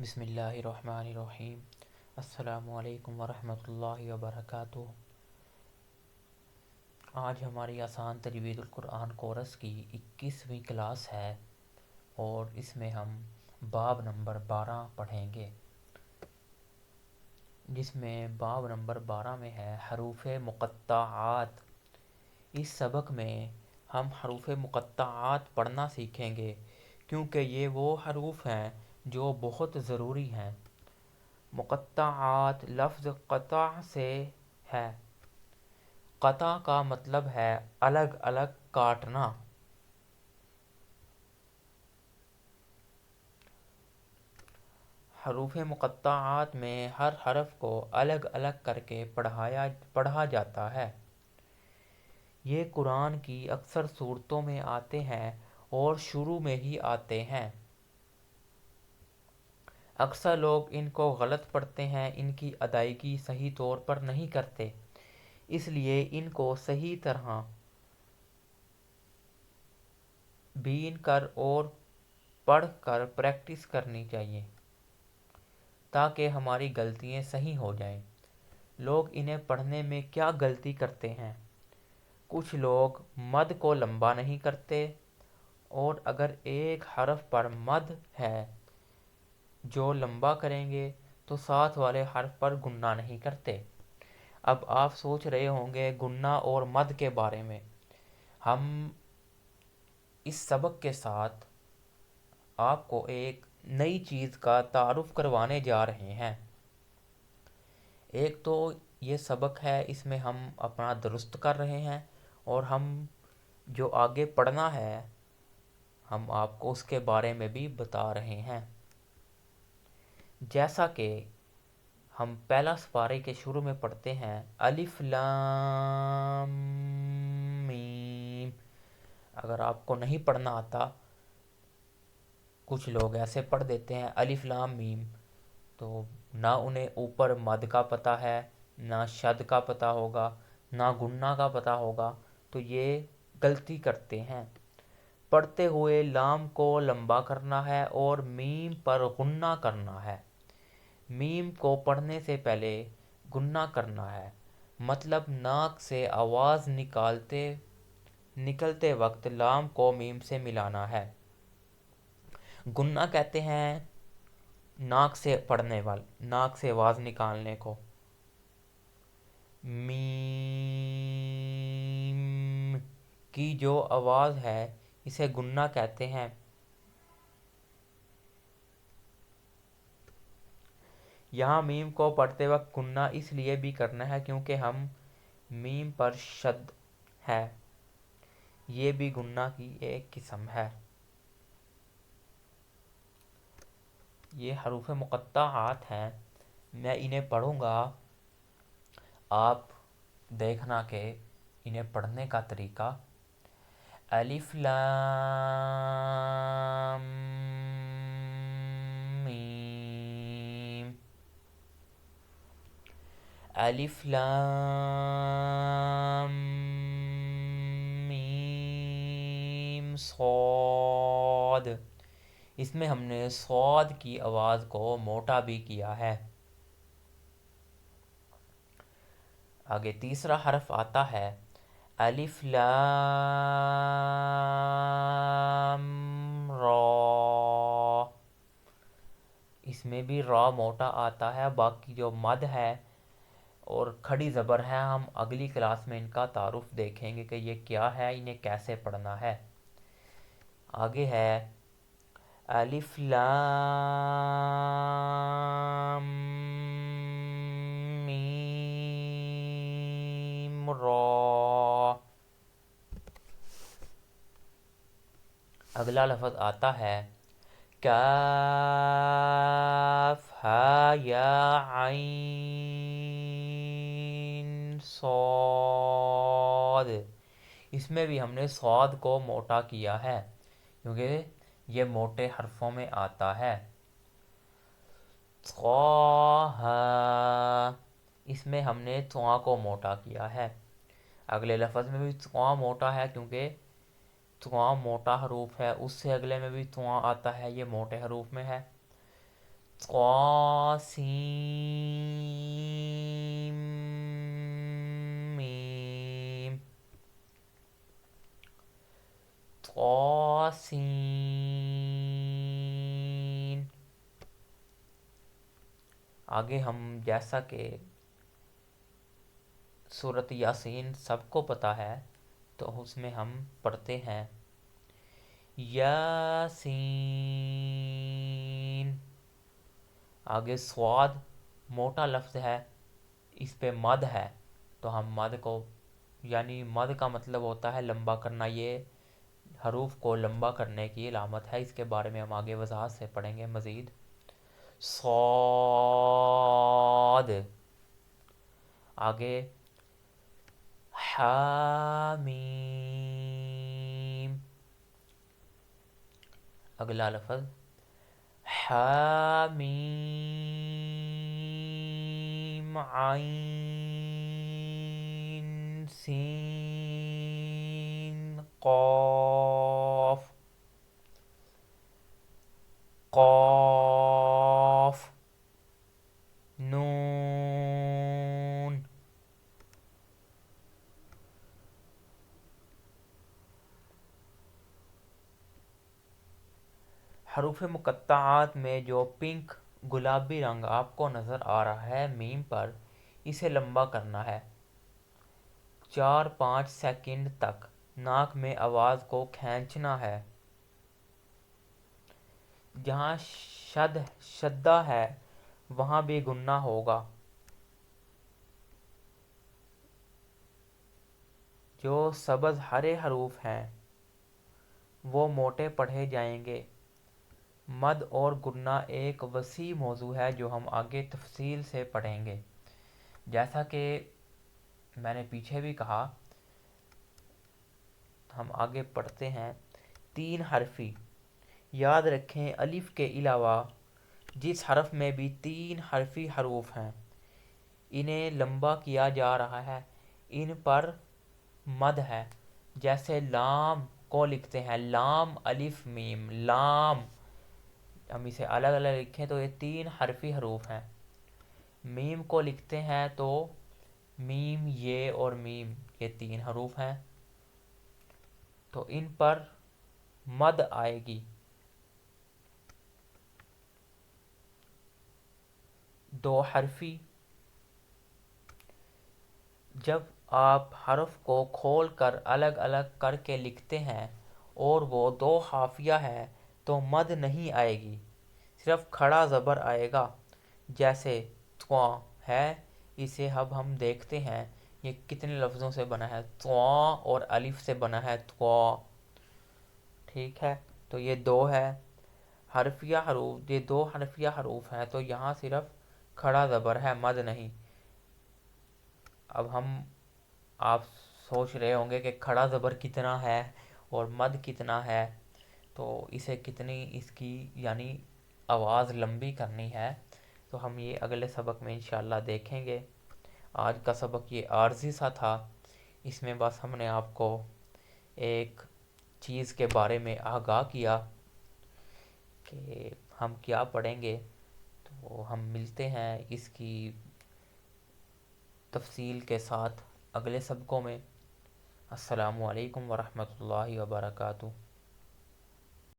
بسم اللہ الرحمن الرحیم۔ السلام علیکم ورحمۃ اللہ وبرکاتہ۔ آج ہماری آسان تجوید القرآن کورس کی 21ویں کلاس ہے اور اس میں ہم باب نمبر 12 پڑھیں گے، جس میں باب نمبر 12 میں ہے حروف مقطعات۔ اس سبق میں ہم حروف مقطعات پڑھنا سیکھیں گے کیونکہ یہ وہ حروف ہیں جو بہت ضروری ہیں۔ مقطعات لفظ قطع سے ہے۔ قطع کا مطلب ہے الگ الگ کاٹنا۔ حروف مقطعات میں ہر حرف کو الگ الگ کر کے پڑھا جاتا ہے۔ یہ قرآن کی اکثر صورتوں میں آتے ہیں اور شروع میں ہی آتے ہیں۔ اکثر لوگ ان کو غلط پڑھتے ہیں، ان کی ادائیگی صحیح طور پر نہیں کرتے، اس لیے ان کو صحیح طرح بین کر اور پڑھ کر پریکٹس کرنی چاہیے تاکہ ہماری غلطیاں صحیح ہو جائیں۔ لوگ انہیں پڑھنے میں کیا غلطی کرتے ہیں؟ کچھ لوگ مد کو لمبا نہیں کرتے، اور اگر ایک حرف پر مد ہے جو لمبا کریں گے تو ساتھ والے حرف پر گننا نہیں کرتے۔ اب آپ سوچ رہے ہوں گے گننا اور مد کے بارے میں۔ ہم اس سبق کے ساتھ آپ کو ایک نئی چیز کا تعارف کروانے جا رہے ہیں۔ ایک تو یہ سبق ہے، اس میں ہم اپنا درست کر رہے ہیں، اور ہم جو آگے پڑھنا ہے ہم آپ کو اس کے بارے میں بھی بتا رہے ہیں۔ جیسا کہ ہم پہلا سپارے کے شروع میں پڑھتے ہیں الف لام میم۔ اگر آپ کو نہیں پڑھنا آتا، کچھ لوگ ایسے پڑھ دیتے ہیں الف لام میم، تو نہ انہیں اوپر مد کا پتہ ہے، نہ شد کا پتہ ہوگا، نہ گننا کا پتہ ہوگا، تو یہ غلطی کرتے ہیں۔ پڑھتے ہوئے لام کو لمبا کرنا ہے اور میم پر غنہ کرنا ہے۔ میم کو پڑھنے سے پہلے گننا کرنا ہے، مطلب ناک سے آواز نکلتے وقت لام کو میم سے ملانا ہے۔ گننا کہتے ہیں ناک سے ناک سے آواز نکالنے کو۔ میم کی جو آواز ہے اسے گننا کہتے ہیں۔ یہاں میم کو پڑھتے وقت گننا اس لیے بھی کرنا ہے کیونکہ ہم میم پر شد ہے، یہ بھی گننا کی ایک قسم ہے۔ یہ حروف مقطعات ہیں، میں انہیں پڑھوں گا، آپ دیکھنا کہ انہیں پڑھنے کا طریقہ۔ الف لام میم، الف لام میم صاد۔ اس میں ہم نے صاد کی آواز کو موٹا بھی کیا ہے۔ آگے تیسرا حرف آتا ہے الف لام را۔ اس میں بھی را موٹا آتا ہے، باقی جو مد ہے اور کھڑی زبر ہے ہم اگلی کلاس میں ان کا تعارف دیکھیں گے کہ یہ کیا ہے، انہیں کیسے پڑھنا ہے۔ آگے ہے الف لام میم را۔ اگلا لفظ آتا ہے کاف ہا یا عین صاد۔ اس میں بھی ہم نے صاد کو موٹا کیا ہے کیونکہ یہ موٹے حرفوں میں آتا ہے۔ اس میں ہم نے ث کو موٹا کیا ہے۔ اگلے لفظ میں بھی ث موٹا ہے کیونکہ ث موٹا حروف ہے، اس سے اگلے میں بھی ث آتا ہے، یہ موٹے حروف میں ہے۔ طاسيم ميم طاسين. آگے ہم جیسا کہ سورۃ یاسین سب کو پتہ ہے تو اس میں ہم پڑھتے ہیں یاسین. آگے سواد موٹا لفظ ہے، اس پہ مد ہے تو ہم مد کو، یعنی مد کا مطلب ہوتا ہے لمبا کرنا، یہ حروف کو لمبا کرنے کی علامت ہے. اس کے بارے میں ہم آگے وضاحت سے پڑھیں گے مزید. صاد. آگے حامیم. اگلا لفظ حامیم عین سین قاف. قاف نون. حروف مقطعات میں جو پنک گلابی رنگ آپ کو نظر آ رہا ہے میم پر، اسے لمبا کرنا ہے 4-5 سیکنڈ تک. ناک میں آواز کو کھینچنا ہے. جہاں شدہ ہے وہاں بھی گننا ہوگا. جو سبز ہرے حروف ہیں وہ موٹے پڑھے جائیں گے. مد اور گننا ایک وسیع موضوع ہے جو ہم آگے تفصیل سے پڑھیں گے. جیسا کہ میں نے پیچھے بھی کہا، ہم آگے پڑھتے ہیں. 3 حرفی. یاد رکھیں الف کے علاوہ جس حرف میں بھی 3 حرفی حروف ہیں انہیں لمبا کیا جا رہا ہے، ان پر مد ہے. جیسے لام کو لکھتے ہیں لام الف میم لام، ہم اسے الگ الگ لکھیں تو یہ 3 حرفی حروف ہیں. میم کو لکھتے ہیں تو میم یہ اور میم یہ 3 حروف ہیں تو ان پر مد آئے گی. 2 حرفی. جب آپ حرف کو کھول کر الگ الگ کر کے لکھتے ہیں اور وہ 2 حافیہ ہے تو مد نہیں آئے گی، صرف کھڑا زبر آئے گا. جیسے تواں ہے، اسے اب ہم دیکھتے ہیں یہ کتنے لفظوں سے بنا ہے. تواں اور الف سے بنا ہے تواں. ٹھیک ہے، تو یہ 2 ہے حرفیہ حروف، یہ 2 حرفیہ حروف ہیں تو یہاں صرف کھڑا زبر ہے، مد نہیں. اب آپ سوچ رہے ہوں گے کہ کھڑا زبر کتنا ہے اور مد کتنا ہے، تو اسے کتنی اس کی یعنی آواز لمبی کرنی ہے تو ہم یہ اگلے سبق میں انشاءاللہ دیکھیں گے. آج کا سبق یہ عارضی سا تھا، اس میں بس ہم نے آپ کو ایک چیز کے بارے میں آگاہ کیا کہ ہم کیا پڑھیں گے. تو ہم ملتے ہیں اس کی تفصیل کے ساتھ اگلے سبقوں میں. السلام علیکم ورحمۃ اللہ وبرکاتہ.